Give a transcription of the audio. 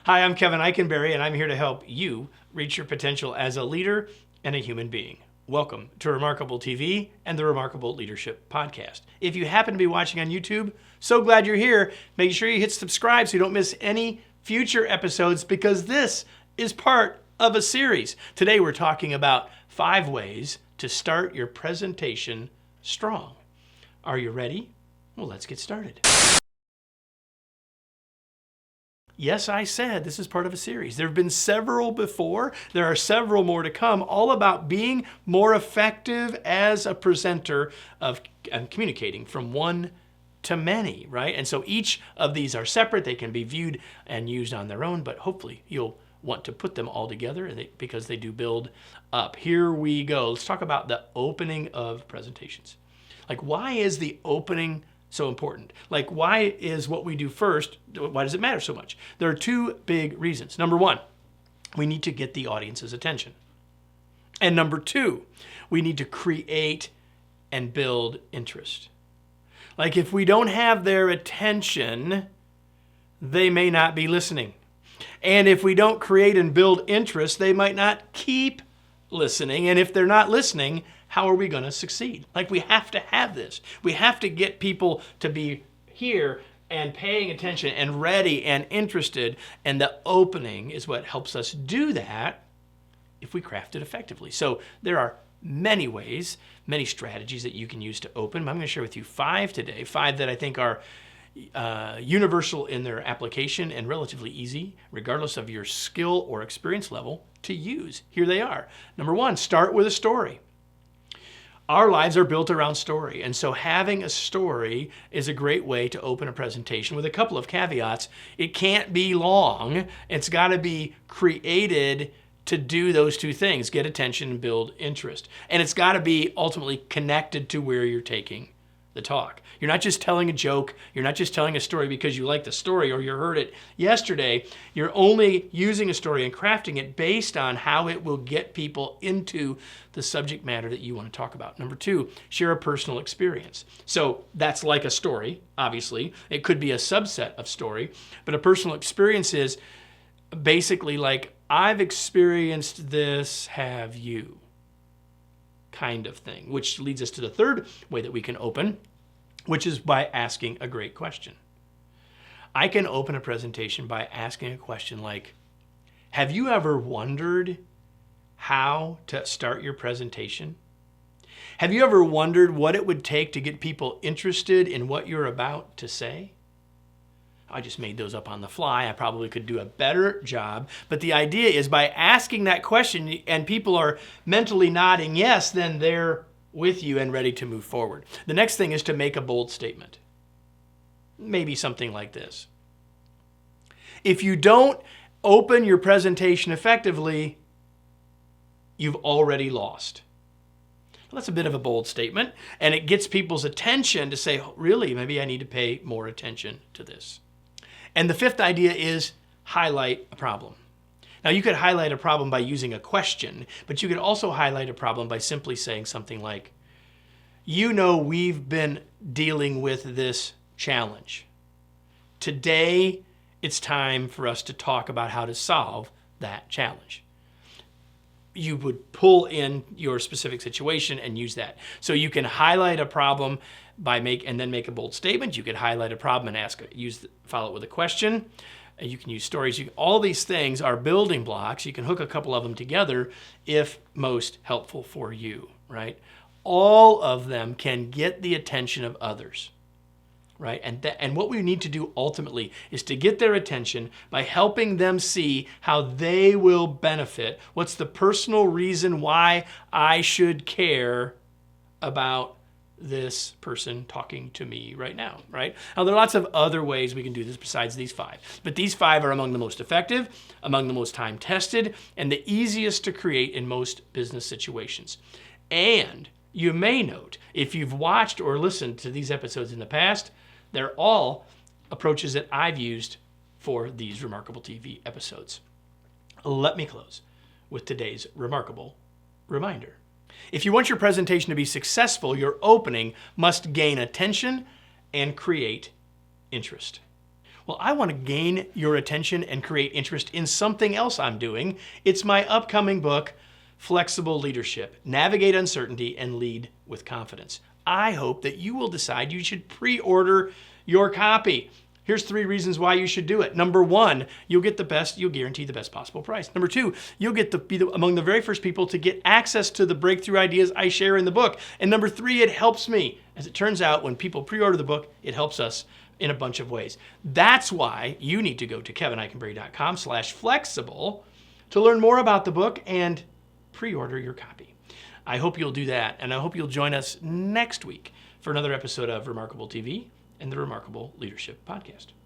Hi, I'm Kevin Eikenberry, and I'm here to help you reach your potential as a leader and a human being. Welcome to Remarkable TV and the Remarkable Leadership Podcast. If you happen to be watching on YouTube, so glad you're here. Make sure you hit subscribe so you don't miss any future episodes, because this is part of a series. Today we're talking about 5 ways to start your presentation strong. Are you ready? Well, let's get started. Yes, I said this is part of a series. There have been several before. There are several more to come, all about being more effective as a presenter and communicating from one to many, right? And so each of these are separate. They can be viewed and used on their own, but hopefully you'll want to put them all together because they do build up. Here we go. Let's talk about the opening of presentations. Like, why is the opening so important? Like, why is what we do first, why does it matter so much? There are 2 big reasons. Number 1, we need to get the audience's attention. And number 2, we need to create and build interest. Like, if we don't have their attention, they may not be listening. And if we don't create and build interest, they might not keep listening. And if they're not listening, how are we going to succeed? Like, we have to have this. We have to get people to be here and paying attention and ready and interested. And the opening is what helps us do that if we craft it effectively. So there are many ways, many strategies that you can use to open. I'm going to share with you 5 today, 5 that I think are universal in their application and relatively easy, regardless of your skill or experience level, to use. Here they are. Number 1, start with a story. Our lives are built around story, and so having a story is a great way to open a presentation with a couple of caveats. It can't be long. It's got to be created to do those 2 things, get attention and build interest. And it's got to be ultimately connected to where you're taking the talk. You're not just telling a joke. You're not just telling a story because you like the story or you heard it yesterday. You're only using a story and crafting it based on how it will get people into the subject matter that you want to talk about. Number 2, share a personal experience. So that's like a story, obviously. It could be a subset of story, but a personal experience is basically like, I've experienced this, have you? Kind of thing, which leads us to the 3rd way that we can open, which is by asking a great question. I can open a presentation by asking a question like, have you ever wondered how to start your presentation? Have you ever wondered what it would take to get people interested in what you're about to say? I just made those up on the fly. I probably could do a better job. But the idea is, by asking that question and people are mentally nodding yes, then they're with you and ready to move forward. The next thing is to make a bold statement. Maybe something like this. If you don't open your presentation effectively, you've already lost. Well, that's a bit of a bold statement, and it gets people's attention to say, really, maybe I need to pay more attention to this. And the 5th idea is highlight a problem. Now, you could highlight a problem by using a question, but you could also highlight a problem by simply saying something like, we've been dealing with this challenge. Today, it's time for us to talk about how to solve that challenge. You would pull in your specific situation and use that. So you can highlight a problem and then make a bold statement. You could highlight a problem and follow it with a question. You can use stories. All these things are building blocks. You can hook a couple of them together if most helpful for you, right? All of them can get the attention of others, right? And what we need to do ultimately is to get their attention by helping them see how they will benefit. What's the personal reason why I should care about this person talking to me right now, right? Now, there are lots of other ways we can do this besides these 5, but these 5 are among the most effective, among the most time-tested, and the easiest to create in most business situations. And you may note, if you've watched or listened to these episodes in the past, they're all approaches that I've used for these Remarkable TV episodes. Let me close with today's remarkable reminder. If you want your presentation to be successful, your opening must gain attention and create interest. Well, I want to gain your attention and create interest in something else I'm doing. It's my upcoming book, Flexible Leadership: Navigate Uncertainty and Lead with Confidence. I hope that you will decide you should pre-order your copy. Here's 3 reasons why you should do it. Number 1, you'll guarantee the best possible price. Number 2, you'll be among the very first people to get access to the breakthrough ideas I share in the book. And number 3, it helps me. As it turns out, when people pre-order the book, it helps us in a bunch of ways. That's why you need to go to kevineikenberry.com/flexible to learn more about the book and pre-order your copy. I hope you'll do that, and I hope you'll join us next week for another episode of Remarkable TV and the Remarkable Leadership Podcast.